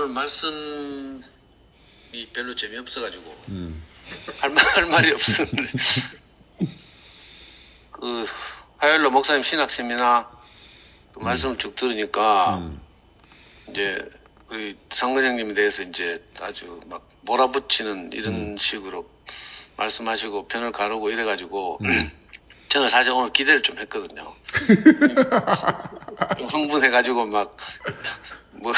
오늘 말씀이 별로 재미없어가지고 할 말이 없었는데 그 화요일로 목사님 신학 세미나 그 말씀을 쭉 들으니까 이제 우리 상근형님에 대해서 이제 아주 막 몰아붙이는 이런 식으로 말씀하시고 편을 가르고 이래가지고 저는 사실 오늘 기대를 좀 했거든요. 좀 흥분해가지고 막 뭐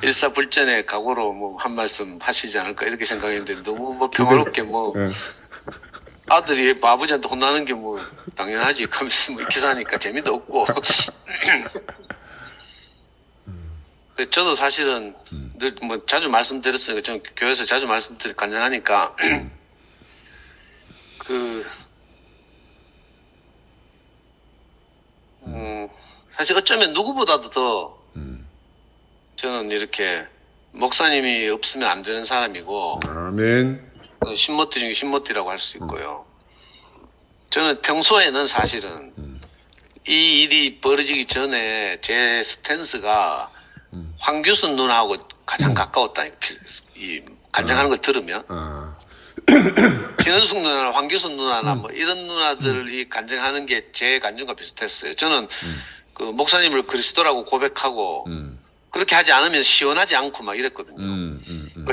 일사불전의 각오로 뭐 한 말씀 하시지 않을까 이렇게 생각했는데 너무 뭐 평화롭게 뭐 아들이 아버지한테 혼나는 게 뭐 당연하지 하면서 뭐 기사니까 재미도 없고 저도 사실은 늘 뭐 자주 말씀드렸으니까 저는 교회에서 자주 말씀드리 간증하니까 사실 어쩌면 누구보다도 더 저는 이렇게 목사님이 없으면 안 되는 사람이고 아멘. 신모띠 중에 신모띠라고 할 수 있고요. 저는 평소에는 사실은 이 일이 벌어지기 전에 제 스탠스가 황교순 누나하고 가장 가까웠다니까. 이 간증하는 걸 들으면 진은숙 누나나 황교순 누나나 뭐 이런 누나들이 간증하는 게 제 간증과 비슷했어요. 저는 그 목사님을 그리스도라고 고백하고 그렇게 하지 않으면 시원하지 않고 막 이랬거든요.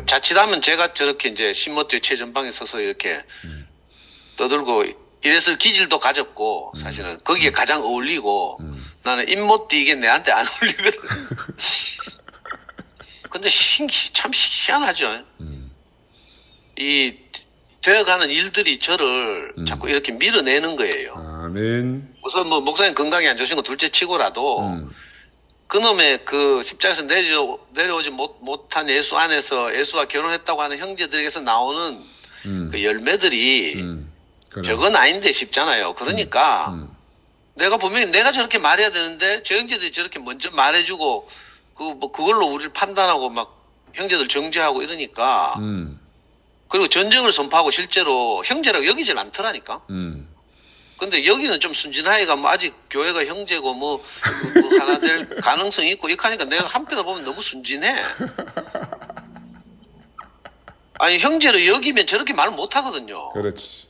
자칫하면 제가 저렇게 이제 신모띠 최전방에 서서 이렇게 떠들고 이래서 기질도 가졌고 사실은 거기에 가장 어울리고 나는 잇모띠 이게 내한테 안 어울리거든. 근데 참 희한하죠. 이 되어가는 일들이 저를 자꾸 이렇게 밀어내는 거예요. 아멘. 우선 뭐 목사님 건강이 안 좋으신 거 둘째 치고라도 그놈의 그 십자가에서 내려오지 못한 예수 안에서 예수와 결혼했다고 하는 형제들에게서 나오는 그 열매들이 별건 아닌데 싶잖아요. 그러니까 내가 분명히 내가 저렇게 말해야 되는데 저 형제들이 저렇게 먼저 말해주고 그걸로 우리를 판단하고 막 형제들 정죄하고 이러니까 그리고 전쟁을 선포하고 실제로 형제라고 여기질 않더라니까. 근데 여기는 좀 순진하게가 뭐 아직 교회가 형제고 뭐 하나 될 가능성이 있고 이렇게 하니까 내가 한편으로 보면 너무 순진해. 아니 형제로 여기면 저렇게 말 못하거든요. 그렇지.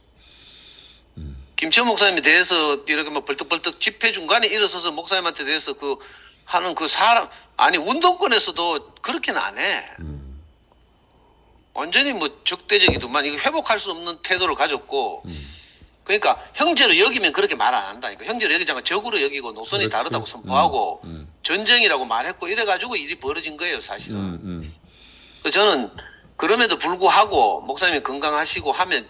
김치현 목사님에 대해서 이렇게 막 벌떡벌떡 집회 중간에 일어서서 목사님한테 대해서 하는 그 사람 아니 운동권에서도 그렇게는 안 해. 완전히 뭐 적대적이더만 이거 회복할 수 없는 태도를 가졌고 그러니까 형제로 여기면 그렇게 말 안 한다니까. 형제로 여기지 않고 적으로 여기고 노선이 그렇지. 다르다고 선포하고 전쟁이라고 말했고 이래가지고 일이 벌어진 거예요 사실은. 그래서 저는 그럼에도 불구하고 목사님이 건강하시고 하면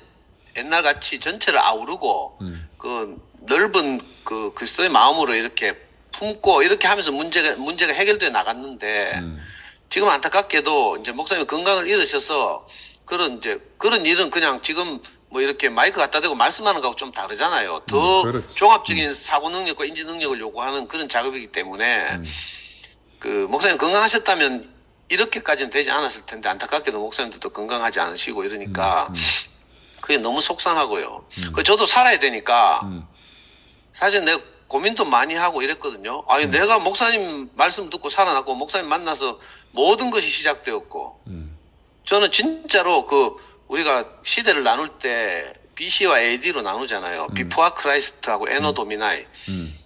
옛날같이 전체를 아우르고 그 넓은 그 그리스도의 마음으로 이렇게 품고 이렇게 하면서 문제가 해결돼 나갔는데 지금 안타깝게도 이제 목사님 건강을 잃으셔서 그런 일은 그냥 지금 뭐 이렇게 마이크 갖다 대고 말씀하는 거하고 좀 다르잖아요. 더 그렇지. 종합적인 사고 능력과 인지 능력을 요구하는 그런 작업이기 때문에 그 목사님 건강하셨다면 이렇게까지는 되지 않았을 텐데 안타깝게도 목사님들도 건강하지 않으시고 이러니까 그게 너무 속상하고요. 저도 살아야 되니까 사실 내가 고민도 많이 하고 이랬거든요. 아니 내가 목사님 말씀 듣고 살아났고 목사님 만나서 모든 것이 시작되었고 저는 진짜로 우리가 시대를 나눌 때 BC와 AD로 나누잖아요. 비포와 크라이스트하고 에노 도미나이.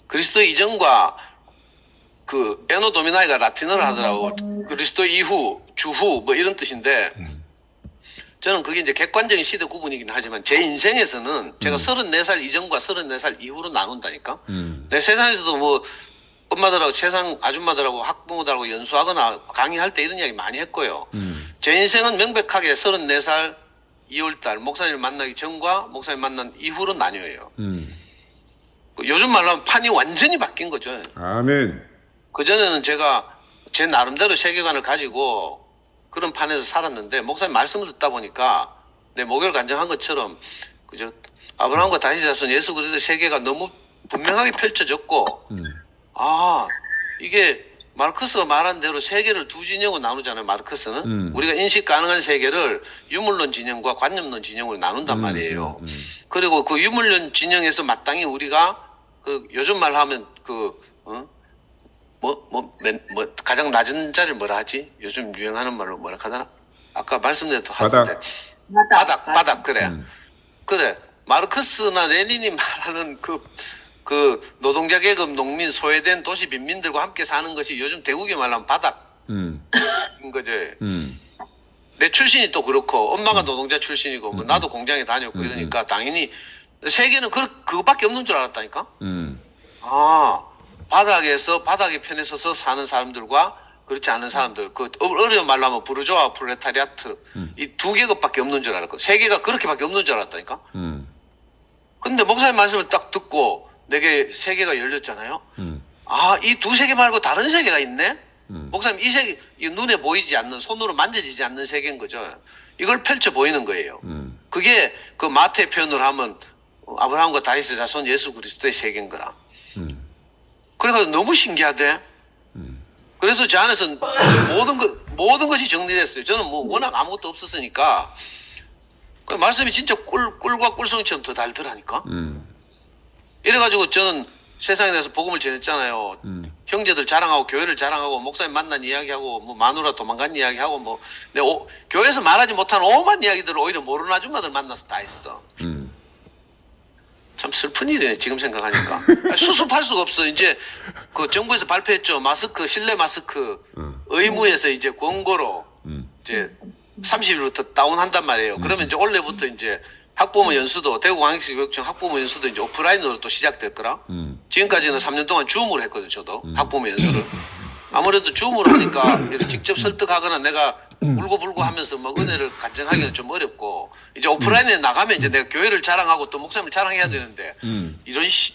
그리스도 이전과 그 에노 도미나이가 라틴어를 하더라고. 그리스도 이후, 주후 뭐 이런 뜻인데 저는 그게 이제 객관적인 시대 구분이긴 하지만 제 인생에서는 제가 34살 이전과 34살 이후로 나눈다니까. 내 세상에서도 뭐 엄마들하고 세상 아줌마들하고 학부모들하고 연수하거나 강의할 때 이런 이야기 많이 했고요. 제 인생은 명백하게 34살 2월달 목사님을 만나기 전과 목사님 만난 이후로 나뉘어요. 요즘 말로 하면 판이 완전히 바뀐 거죠. 아멘. 그전에는 제가 제 나름대로 세계관을 가지고 그런 판에서 살았는데 목사님 말씀을 듣다 보니까 내 목요일 간증한 것처럼 그죠? 아브라함과 다윗의 자손 예수 그리스도의 세계가 너무 분명하게 펼쳐졌고 이게 마르크스가 말한 대로 세계를 두 진영으로 나누잖아요. 마르크스는 우리가 인식 가능한 세계를 유물론 진영과 관념론 진영으로 나눈단 말이에요. 그리고 그 유물론 진영에서 마땅히 우리가 그 요즘 말하면 가장 낮은 자리를 뭐라 하지? 요즘 유행하는 말로 뭐라 하더라? 아까 말씀드렸던 바닥. 바닥, 그래. 그래. 마르크스나 레닌이 말하는 그 노동자 계급, 농민, 소외된 도시 빈민들과 함께 사는 것이 요즘 대국에 말하면 바닥인 거지. 내 출신이 또 그렇고, 엄마가 노동자 출신이고, 뭐 나도 공장에 다녔고 이러니까 당연히 세계는 그거밖에 없는 줄 알았다니까? 바닥의 편에 서서 사는 사람들과 그렇지 않은 사람들, 어려운 말로 하면 부르조아, 프롤레타리아트, 이 두 계급밖에 없는 줄 알았거든. 세계가 그렇게밖에 없는 줄 알았다니까? 근데 목사님 말씀을 딱 듣고 내게 세계가 열렸잖아요? 이 두 세계 말고 다른 세계가 있네? 목사님, 이 세계, 눈에 보이지 않는, 손으로 만져지지 않는 세계인 거죠. 이걸 펼쳐 보이는 거예요. 그게 그 마태 표현으로 하면 아브라함과 다윗의 자손 예수 그리스도의 세계인 거라. 그래가지고 너무 신기하대. 그래서 제 안에서는 모든 것이 정리됐어요. 저는 뭐 워낙 아무것도 없었으니까. 그 말씀이 진짜 꿀과 꿀송이처럼 더 달더라니까. 이래가지고 저는 세상에 대해서 복음을 전했잖아요. 형제들 자랑하고 교회를 자랑하고 목사님 만난 이야기하고 뭐 마누라 도망간 이야기하고 뭐 교회에서 말하지 못한 오만 이야기들을 오히려 모르는 아줌마들 만나서 다 했어. 참 슬픈 일이네 지금 생각하니까. 수습할 수가 없어. 이제 그 정부에서 발표했죠. 마스크, 실내 마스크 의무에서 이제 권고로 이제 30일부터 다운한단 말이에요. 그러면 이제 올해부터 이제 학부모 연수도 대구광역시 교육청 학부모 연수도 이제 오프라인으로 또 시작될 거라. 지금까지는 3년 동안 줌으로 했거든 저도 학부모 연수를. 아무래도 줌으로 하니까 이렇게 직접 설득하거나 내가 울고불고 하면서 막 은혜를 간증하기는 좀 어렵고, 이제 오프라인에 나가면 이제 내가 교회를 자랑하고 또 목사님을 자랑해야 되는데,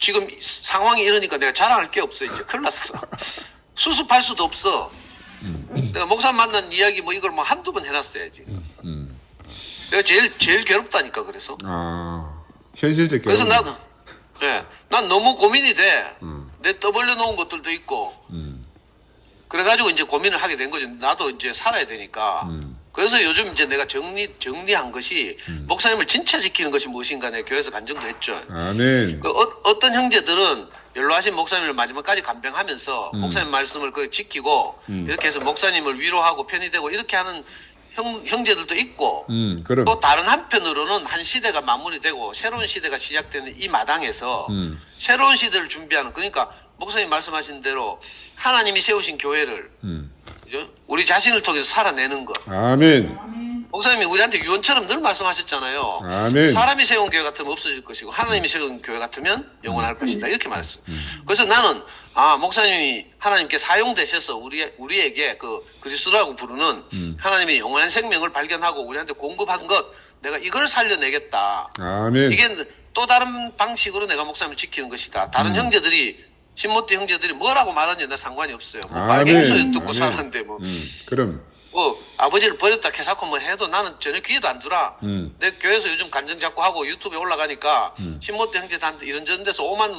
지금 상황이 이러니까 내가 자랑할 게 없어. 이제 큰일 났어. 수습할 수도 없어. 내가 목사님 만난 이야기 뭐 이걸 뭐 한두 번 해놨어야지. 내가 제일 괴롭다니까, 그래서. 현실적 그래서 난 너무 고민이 돼. 내 떠벌려 놓은 것들도 있고. 그래가지고 이제 고민을 하게 된 거죠. 나도 이제 살아야 되니까. 그래서 요즘 이제 내가 정리한 것이 목사님을 진짜 지키는 것이 무엇인가 내가 교회에서 간증도 했죠. 아멘. 어떤 형제들은 연로하신 목사님을 마지막까지 간병하면서 목사님 말씀을 지키고 이렇게 해서 목사님을 위로하고 편히 되고 이렇게 하는 형제들도 있고 그럼. 또 다른 한편으로는 한 시대가 마무리되고 새로운 시대가 시작되는 이 마당에서 새로운 시대를 준비하는, 그러니까 목사님 말씀하신 대로 하나님이 세우신 교회를 그죠? 우리 자신을 통해서 살아내는 것. 아멘. 목사님이 우리한테 유언처럼 늘 말씀하셨잖아요. 아멘. 사람이 세운 교회 같으면 없어질 것이고 하나님이 세운 교회 같으면 영원할 것이다. 이렇게 말했어요. 그래서 나는 목사님이 하나님께 사용되셔서 우리에게 그리스도라고 부르는 하나님의 영원한 생명을 발견하고 우리한테 공급한 것, 내가 이걸 살려내겠다. 아멘. 이게 또 다른 방식으로 내가 목사님을 지키는 것이다. 다른 형제들이 신모띠 형제들이 뭐라고 말하는지 나 상관이 없어요. 빨갱이소리 듣고 살았는데 그럼. 아버지를 버렸다 캐사코 뭐 해도 나는 전혀 귀에도 안 들어. 내 교회에서 요즘 간증 자꾸 하고 유튜브에 올라가니까 신모띠 형제한테 이런저런 데서 오만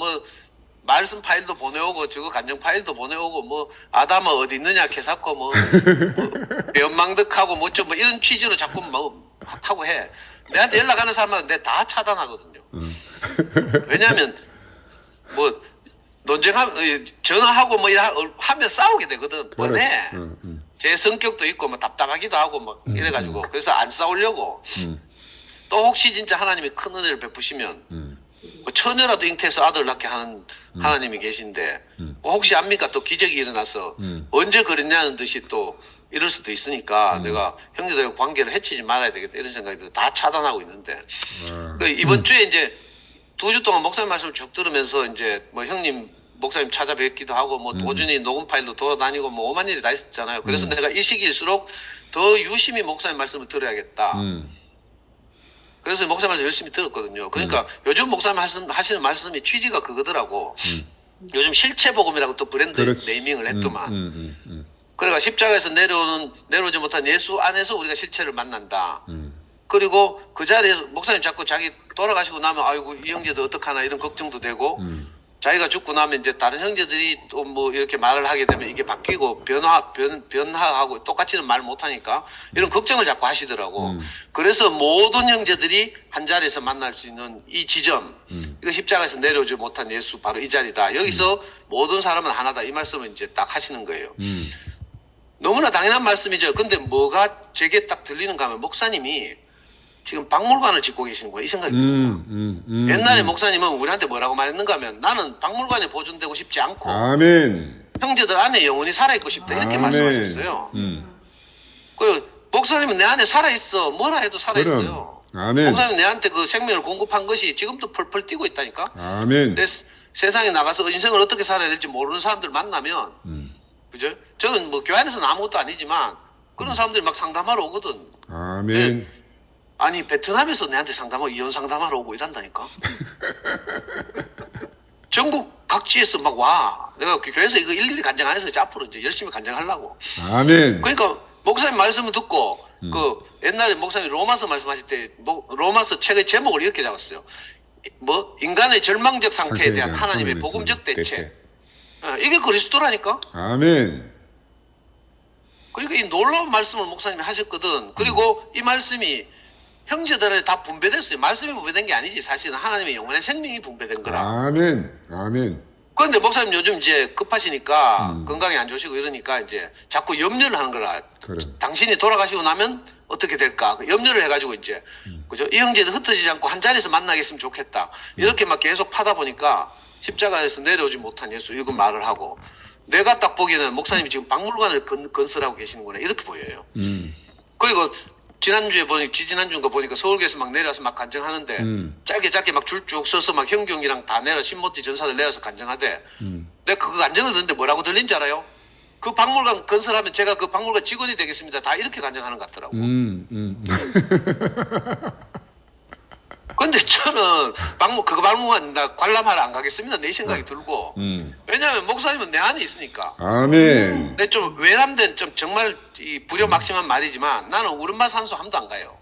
말씀 파일도 보내오고 저거 간증 파일도 보내오고 아담아 어디 있느냐 캐사코 연망득하고 좀 이런 취지로 자꾸 하고 해. 내한테 연락하는 사람은 내 다 차단하거든요. 왜냐하면 전화하고 하면 싸우게 되거든. 뻔해. 제 성격도 있고 답답하기도 하고 이래가지고 그래서 안 싸우려고. 또 혹시 진짜 하나님이 큰 은혜를 베푸시면 처녀라도 잉태해서 아들 낳게 하는 하나님이 계신데 혹시 압니까? 또 기적이 일어나서 언제 그랬냐는 듯이 또 이럴 수도 있으니까 내가 형제들과 관계를 해치지 말아야 되겠다 이런 생각이 들어서 다 차단하고 있는데 이번 주에 이제 2주 동안 목사님 말씀을 쭉 들으면서 이제 형님 목사님 찾아뵙기도 하고 도준이 녹음 파일도 돌아다니고 오만 일이 다 있었잖아요. 그래서 내가 이 시기일수록 더 유심히 목사님 말씀을 들어야겠다. 그래서 목사님 말씀 열심히 들었거든요. 그러니까 요즘 목사님 하시는 말씀이 취지가 그거더라고. 요즘 실체복음이라고 또 브랜드 네이밍을 했더만. 그러니까 십자가에서 내려오지 못한 예수 안에서 우리가 실체를 만난다. 그리고 그 자리에서 목사님 자꾸 자기 돌아가시고 나면 아이고 이 형제도 어떡하나 이런 걱정도 되고 자기가 죽고 나면 이제 다른 형제들이 또 뭐 이렇게 말을 하게 되면 이게 바뀌고 변화하고 똑같이는 말 못하니까 이런 걱정을 자꾸 하시더라고. 그래서 모든 형제들이 한 자리에서 만날 수 있는 이 지점, 이거 십자가에서 내려오지 못한 예수 바로 이 자리다. 여기서 모든 사람은 하나다. 이 말씀을 이제 딱 하시는 거예요. 너무나 당연한 말씀이죠. 근데 뭐가 제게 딱 들리는가 하면 목사님이 지금 박물관을 짓고 계시는 거예요. 이 생각이 들어요. 옛날에 목사님은 우리한테 뭐라고 말했는가 하면 나는 박물관에 보존되고 싶지 않고 아멘. 형제들 안에 영원히 살아있고 싶다. 이렇게 아멘. 말씀하셨어요. 그 목사님은 내 안에 살아있어. 뭐라 해도 살아있어요. 아멘. 목사님은 내한테 그 생명을 공급한 것이 지금도 펄펄 뛰고 있다니까. 아멘. 근데 세상에 나가서 인생을 어떻게 살아야 될지 모르는 사람들 만나면 그죠? 저는 뭐 교회 안에서는 아무것도 아니지만 그런 사람들이 막 상담하러 오거든. 아멘. 아니 베트남에서 내한테 상담하고 이혼 상담하러 오고 이란다니까. 전국 각지에서 막 와. 내가 교회에서 이거 일일이 간증 안 해서 이제 앞으로 이제 열심히 간증하려고. 아멘. 그러니까 목사님 말씀을 듣고 그 옛날에 목사님 로마서 말씀하실 때 로마서 책의 제목을 이렇게 잡았어요. 뭐 인간의 절망적 상태에 대한 하나님의 복음적 대책. 이게 그리스도라니까. 아멘. 그러니까 이 놀라운 말씀을 목사님이 하셨거든. 그리고 이 말씀이 형제들에 다 분배됐어요. 말씀이 분배된 게 아니지. 사실은 하나님의 영원의 생명이 분배된 거라. 아멘. 아멘. 그런데 목사님 요즘 이제 급하시니까 건강이 안 좋으시고 이러니까 이제 자꾸 염려를 하는 거라. 그래. 당신이 돌아가시고 나면 어떻게 될까? 염려를 해가지고 이제 그죠? 이 형제들 흩어지지 않고 한 자리에서 만나겠으면 좋겠다. 이렇게 막 계속 파다 보니까 십자가에서 내려오지 못한 예수 이거 말을 하고 내가 딱 보기에는 목사님이 지금 박물관을 건설하고 계시는구나 이렇게 보여요. 그리고 지지난주인가 보니까 서울교에서 막 내려와서 막 간증하는데 짧게 막 줄 쭉 서서 막 형경이랑 다 내려 신모티 전사들 내려서 간증하대. 내가 그 간증을 듣는데 뭐라고 들린지 알아요? 그 박물관 건설하면 제가 그 박물관 직원이 되겠습니다. 다 이렇게 간증하는 것 같더라고. 근데 저는 그 박물관 나 관람하러 안 가겠습니다. 내 생각이 들고. 왜냐하면 목사님은 내 안에 있으니까. 아멘. 근데 좀 외람된 좀 정말 이 불효막심한 말이지만 나는 우리 엄마 산소 함도 안 가요.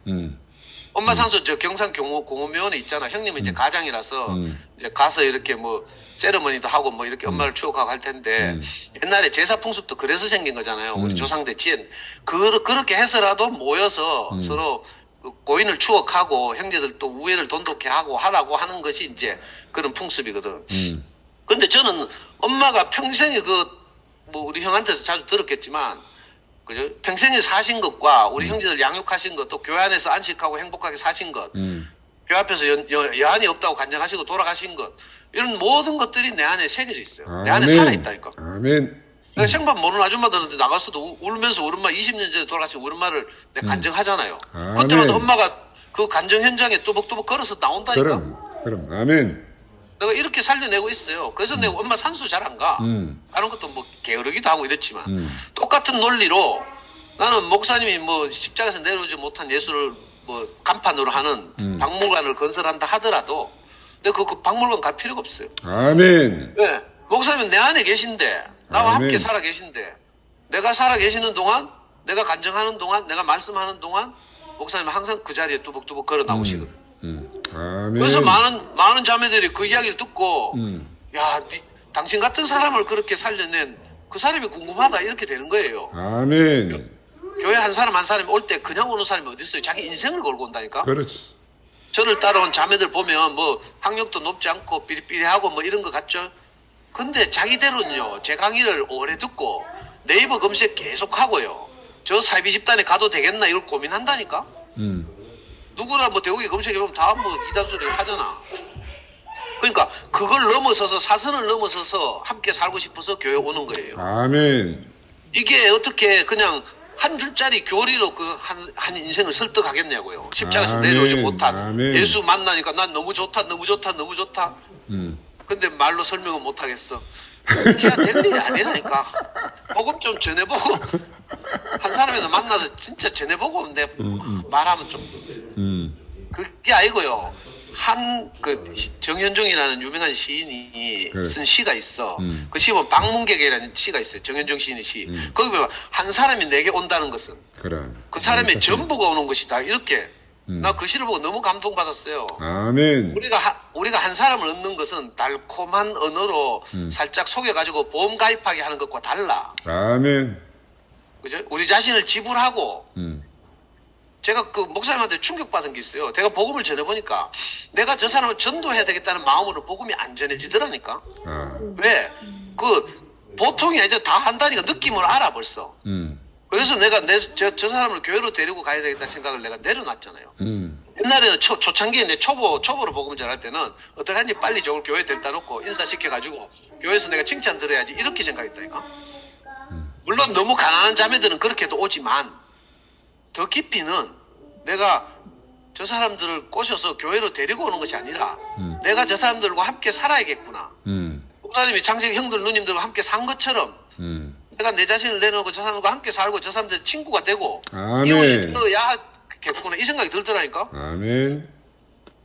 엄마 산소 저 경산 공원묘원에 있잖아. 형님은 이제 가장이라서 이제 가서 이렇게 뭐 세레머니도 하고 뭐 이렇게 엄마를 추억하고 할 텐데 옛날에 제사 풍습도 그래서 생긴 거잖아요. 우리 조상대 지엔 그렇게 해서라도 모여서 서로 그 고인을 추억하고 형제들 또 우애를 돈독히 하고 하라고 하는 것이 이제 그런 풍습이거든. 근데 저는 엄마가 평생에 뭐 우리 형한테서 자주 들었겠지만 그죠? 평생에 사신 것과 우리 형제들 양육하신 것 또 교회 안에서 안식하고 행복하게 사신 것 교회 앞에서 여한이 없다고 간증하시고 돌아가신 것 이런 모든 것들이 내 안에 새겨져 있어요. 아멘. 내 안에 살아있다니까. 아멘. 내가 생판 모르는 아줌마들한테 나가서도 울면서 우리 엄마 20년 전에 돌아가신 우리 엄마를 내가 간증하잖아요. 아멘. 그때마다 엄마가 그 간증 현장에 또박또박 걸어서 나온다니까. 그럼. 아멘. 내가 이렇게 살려내고 있어요. 그래서 내가 엄마 산수 잘 안 가. 다른 것도 뭐 게으르기도 하고 이랬지만 똑같은 논리로 나는 목사님이 뭐 십자가에서 내려오지 못한 예수를 뭐 간판으로 하는 박물관을 건설한다 하더라도 내가 그 박물관 갈 필요가 없어요. 아멘. 왜? 목사님은 내 안에 계신데 나와 아멘. 함께 살아 계신데 내가 살아 계시는 동안 내가 간증하는 동안 내가 말씀하는 동안 목사님은 항상 그 자리에 뚜벅뚜벅 걸어 나오시거든. 아멘. 그래서 많은 자매들이 그 이야기를 듣고 야 당신 같은 사람을 그렇게 살려낸 그 사람이 궁금하다 이렇게 되는 거예요. 아멘. 교회 한 사람이 올 때 그냥 오는 사람이 어디 있어요? 자기 인생을 걸고 온다니까. 그렇지. 저를 따라온 자매들 보면 뭐 학력도 높지 않고 삐리삐리하고 뭐 이런 거 같죠. 근데 자기들은요 제 강의를 오래 듣고 네이버 검색 계속 하고요. 저 사이비 집단에 가도 되겠나 이걸 고민한다니까. 누구나 뭐 대국에 검색해보면 다 뭐 이단소리 하잖아. 그러니까 그걸 넘어서서 사선을 넘어서서 함께 살고 싶어서 교회 오는 거예요. 아멘. 이게 어떻게 그냥 한 줄짜리 교리로 그 한 인생을 설득하겠냐고요. 십자가에서 아멘. 내려오지 못한 아멘. 예수 만나니까 난 너무 좋다. 근데 말로 설명은 못 하겠어. 그게 될 일이 아니라니까. 복음 좀 전해보고 한 사람이나 만나서 진짜 전해보고 내 말하면 좀 그게 아니고요. 그 정현종이라는 유명한 시인이 그래. 쓴 시가 있어. 그 시 보면 방문객이라는 시가 있어요. 정현종 시인의 시. 거기 보면 한 사람이 내게 온다는 것은 그래. 그 사람의 전부가 오는 것이다. 이렇게 나 그 시를 보고 너무 감동받았어요. 아멘. 우리가 한 사람을 얻는 것은 달콤한 언어로 살짝 속여가지고 보험 가입하게 하는 것과 달라. 아멘. 그죠? 우리 자신을 지불하고, 음. 제가 그 목사님한테 충격받은 게 있어요. 내가 복음을 전해보니까, 내가 저 사람을 전도해야 되겠다는 마음으로 복음이 안 전해지더라니까. 아. 왜? 보통이 아니라 다 한다니까 느낌을 알아, 벌써. 그래서 내가 저 사람을 교회로 데리고 가야 되겠다는 생각을 내가 내려놨잖아요. 옛날에는 초창기에 내 초보로 복음을 전할 때는 어떡하니 빨리 저걸 교회에 데려다 놓고 인사시켜가지고 교회에서 내가 칭찬 들어야지 이렇게 생각했다니까. 물론 너무 가난한 자매들은 그렇게도 오지만 더 깊이는 내가 저 사람들을 꼬셔서 교회로 데리고 오는 것이 아니라 내가 저 사람들과 함께 살아야겠구나. 목사님이 창세기 형들 누님들과 함께 산 것처럼 내가 내 자신을 내려놓고 저 사람들과 함께 살고 저 사람들 친구가 되고 아멘. 이웃이 더야겠구나 이 생각이 들더라니까. 아멘.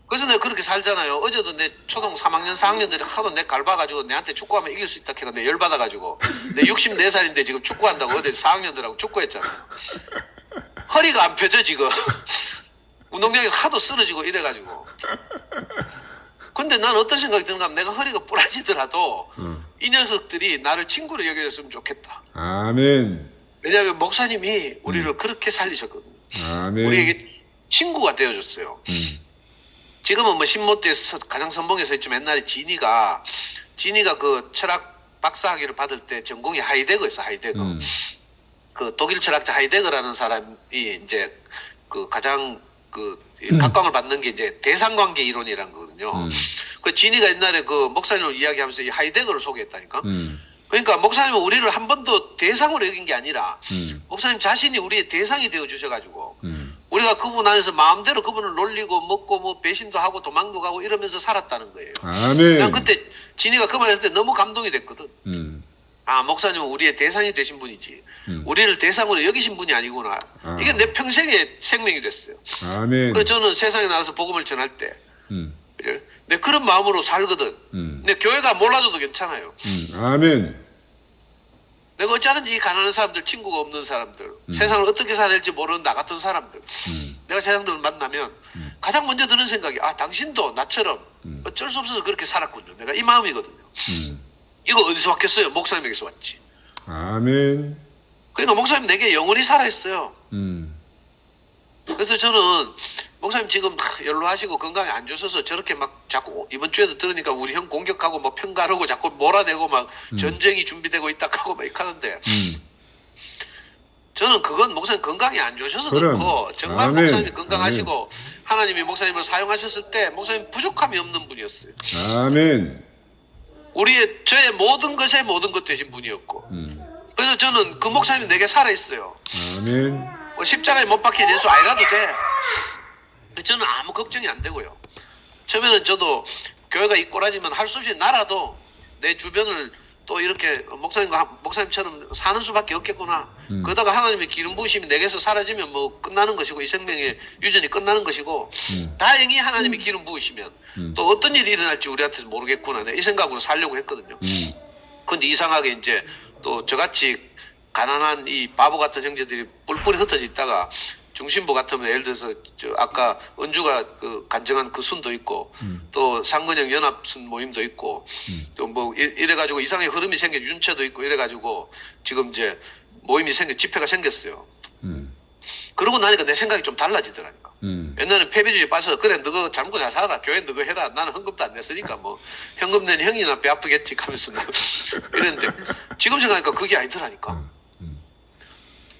그래서 내가 그렇게 살잖아요. 어제도 내 초등 3학년 4학년들이 하도 내 갈봐가지고 내한테 축구하면 이길 수 있다 해가 내 열받아가지고 내 64살인데 지금 축구한다고 어제 4학년들하고 축구했잖아. 허리가 안 펴져 지금. 운동장에서 하도 쓰러지고 이래가지고. 근데 난 어떤 생각이 드는가 하면 내가 허리가 부러지더라도 이 녀석들이 나를 친구로 여겨줬으면 좋겠다. 아멘. 왜냐하면 목사님이 우리를 그렇게 살리셨거든요. 아멘. 우리에게 친구가 되어줬어요. 지금은 뭐 신모때에서 가장 선봉에서 있지만 옛날에 지니가 그 철학 박사학위를 받을 때 전공이 하이데거였어. 하이데거. 그 독일 철학자 하이데거라는 사람이 이제 그 가장 각광을 받는 게 이제 대상관계 이론이라는 거거든요. 그 지니가 옛날에 그 목사님을 이야기하면서 이 하이데거를 소개했다니까. 그러니까 목사님은 우리를 한 번도 대상으로 여긴 게 아니라 목사님 자신이 우리의 대상이 되어 주셔가지고 우리가 그분 안에서 마음대로 그분을 놀리고 먹고 뭐 배신도 하고 도망도 가고 이러면서 살았다는 거예요. 아멘. 난 그때 지니가 그 말했을 때 너무 감동이 됐거든. 아, 목사님은 우리의 대상이 되신 분이지. 우리를 대상으로 여기신 분이 아니구나. 이게 내 평생의 생명이 됐어요. 아멘. 그래서 저는 세상에 나가서 복음을 전할 때 내 그런 마음으로 살거든. 내 교회가 몰라줘도 괜찮아요. 아멘. 내가 어쩌든지 이 가난한 사람들, 친구가 없는 사람들, 세상을 어떻게 살아야 될지 모르는 나 같은 사람들, 내가 세상들을 만나면 가장 먼저 드는 생각이 당신도 나처럼 어쩔 수 없어서 그렇게 살았군요. 내가 이 마음이거든요. 이거 어디서 왔겠어요? 목사님에게서 왔지. 아멘. 그러니까 목사님 내게 영원히 살아있어요. 그래서 저는 목사님 지금 연로하시고 건강이 안 좋으셔서 저렇게 막 자꾸 이번 주에도 들으니까 우리 형 공격하고 뭐 평가하고 자꾸 몰아내고 막 전쟁이 준비되고 있다 하고 막 이렇게 하는데 저는 그건 목사님 건강이 안 좋으셔서 그렇고 정말 아멘. 목사님이 건강하시고 하나님이 목사님을 사용하셨을 때 목사님 부족함이 없는 분이었어요. 아멘. 저의 모든 것에 모든 것 되신 분이었고 그래서 저는 그 목사님이 내게 살아있어요. 아멘. 뭐 십자가에 못 박힌 예수 아니라도 돼. 저는 아무 걱정이 안 되고요. 처음에는 저도 교회가 이 꼬라지면 할 수 없이 나라도 내 주변을 또 이렇게 목사님처럼 사는 수밖에 없겠구나. 그러다가 하나님의 기름 부으심이 내게서 사라지면 뭐 끝나는 것이고 이 생명의 유전이 끝나는 것이고 다행히 하나님이 기름 부으시면 또 어떤 일이 일어날지 우리한테는 모르겠구나. 이 생각으로 살려고 했거든요. 근데 이상하게 이제 또 저같이 가난한 이 바보 같은 형제들이 뿔뿔이 흩어져 있다가 중심부 같으면 예를 들어서 아까 은주가 그 간증한 그 순도 있고 또 상근형 연합순 모임도 있고 또 뭐 이래가지고 이상의 흐름이 생겨 윤체도 있고 이래가지고 지금 이제 모임이 집회가 생겼어요. 그러고 나니까 내 생각이 좀 달라지더라니까. 옛날에는 패배주의에 빠져서 그래 너가 잘못 잘 살아라 교회 너가 해라 나는 헌금도 안 냈으니까 뭐 현금 낸 형이나 배 아프겠지 하면서 뭐 이랬는데 지금 생각하니까 그게 아니더라니까.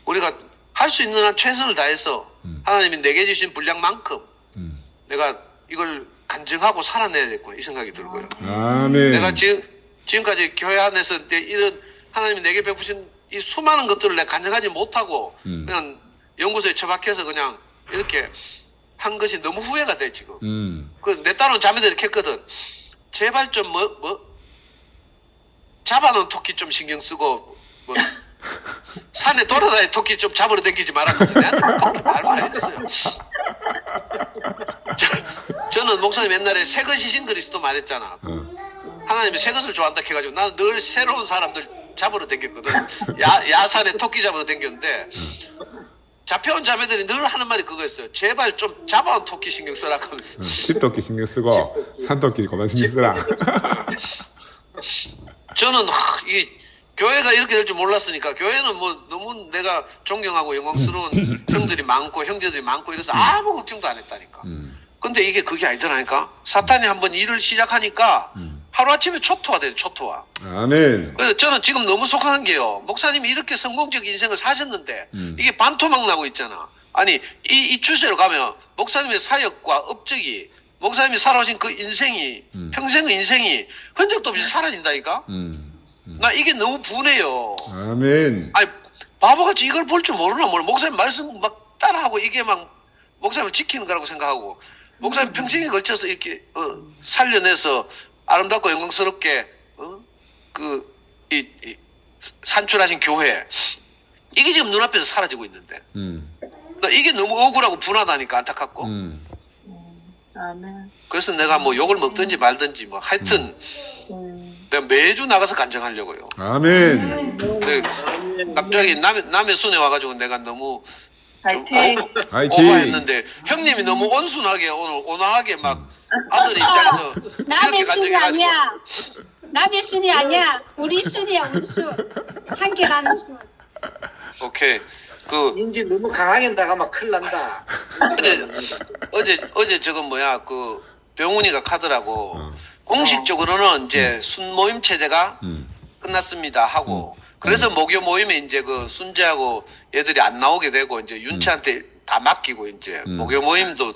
우리가 할 수 있는 한 최선을 다해서 하나님이 내게 주신 분량만큼 내가 이걸 간증하고 살아내야겠구나 이 생각이 들고요. 아멘. 내가 지금까지 교회 안에서 이런 하나님이 내게 베푸신 이 수많은 것들을 내가 간증하지 못하고 그냥 연구소에 처박혀서 그냥 이렇게 한 것이 너무 후회가 돼 지금. 내 딸은 자매들이 이렇게 했거든. 제발 좀 잡아놓은 토끼 좀 신경 쓰고 산에 돌아다니 토끼 좀 잡으러 다니지 말았거든. 내가 토끼 말 많이 했어요. 저는 목사님 옛날에 새 것이신 그리스도 말했잖아. 하나님이 새 것을 좋아한다 해가지고 나는 늘 새로운 사람들 잡으러 다녔거든. 야산에 토끼 잡으러 다녔는데 잡혀온 자매들이 늘 하는 말이 그거였어요. 제발 좀 잡아온 토끼 신경 써라 하면서. 집토끼 신경 쓰고 산토끼 그만 신경 쓰라. 저는 이 교회가 이렇게 될 줄 몰랐으니까 교회는 뭐 너무 내가 존경하고 영광스러운 형들이 많고 형제들이 많고 이래서 아무 걱정도 안 했다니까. 근데 이게 그게 아니더라니까. 사탄이 한번 일을 시작하니까 하루아침에 초토화돼요. 초토화. 아멘. 그래서 저는 지금 너무 속상한 게요. 목사님이 이렇게 성공적 인생을 사셨는데 이게 반토막 나고 있잖아. 아니 이 추세로 가면 목사님의 사역과 업적이 목사님이 살아오신 그 인생이 평생의 인생이 흔적도 없이 사라진다니까. 나 이게 너무 분해요. 아멘. 아니 바보같이 이걸 볼 줄 모르나 몰라. 목사님 말씀 막 따라하고 이게 막 목사님을 지키는 거라고 생각하고 목사님 평생에 걸쳐서 이렇게 살려내서 아름답고 영광스럽게 산출하신 교회 이게 지금 눈앞에서 사라지고 있는데 나 이게 너무 억울하고 분하다니까. 안타깝고. 아멘. 그래서 내가 뭐 욕을 먹든지 말든지 뭐 하여튼 내가 매주 나가서 간증하려고요. 아멘. 근데 갑자기 남의 손에 와가지고 내가 너무 파이팅. 화이팅. 오버했는데 형님이 너무 온순하게 오늘 온화하게 막 아들 입장에서 남의 이렇게 순이 간증해가지고 아니야. 남의 순이 아니야. 우리 순이야, 우리 순. 함께 가는 순. 오케이. 인지 너무 강하게 나가면 큰일 난다. 어제 저거 뭐야 그 병훈이가 카더라고. 공식적으로는 이제 순 모임 체제가 끝났습니다 하고 그래서 목요 모임에 이제 그 순재하고 얘들이 안 나오게 되고 이제 윤치한테 다 맡기고 이제 목요 모임도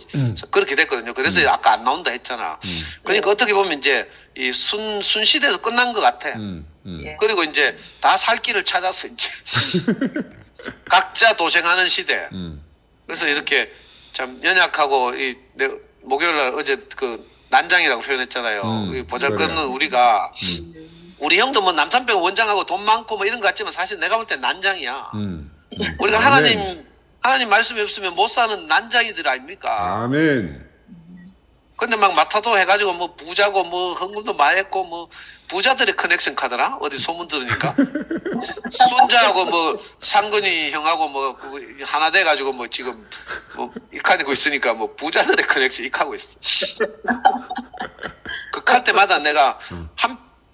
그렇게 됐거든요. 그래서 아까 안 나온다 했잖아. 그러니까 어떻게 보면 이제 이 순 시대도 끝난 것 같아. 그리고 이제 다 살 길을 찾아서 이제 각자 도생하는 시대. 그래서 이렇게 참 연약하고 목요일날 어제 그 난장이라고 표현했잖아요. 보잘것없는 우리가 우리 형도 뭐 남산병 원장하고 돈 많고 뭐 이런 거 같지만 사실 내가 볼 땐 난장이야. 우리가 하나님 말씀이 없으면 못 사는 난장이들 아닙니까? 아멘. 근데 막 마타도 해가지고 뭐 부자고 뭐 헌금도 많이 했고 뭐 부자들의 커넥션 카더라? 어디 소문 들으니까. 손자하고 뭐 상근이 형하고 뭐 하나 돼가지고 뭐 지금 뭐 익하고 있으니까 뭐 부자들의 커넥션 익하고 있어. 그 갈 때마다 내가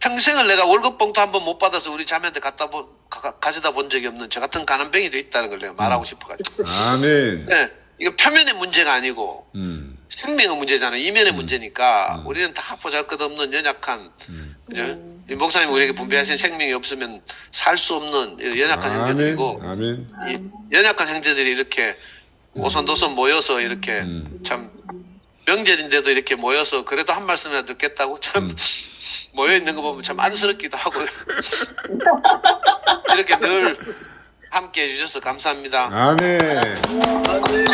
평생을 내가 월급 봉투 한 번 못 받아서 우리 자매한테 가져다 본 적이 없는 저 같은 가난뱅이도 있다는 걸 내가 말하고 싶어가지고. 아멘. 네, 이거 표면의 문제가 아니고 생명의 문제잖아요. 이면의 문제니까 우리는 다 보잘것없는 연약한 그죠? 이 목사님 우리에게 분배하신 생명이 없으면 살 수 없는 연약한 형제들이고 아멘. 이 연약한 형제들이 이렇게 오손도손 모여서 이렇게 참 명절인데도 이렇게 모여서 그래도 한 말씀이라도 듣겠다고 참 모여있는 거 보면 참 안쓰럽기도 하고 이렇게 늘 함께 해주셔서 감사합니다. 아멘. 아멘.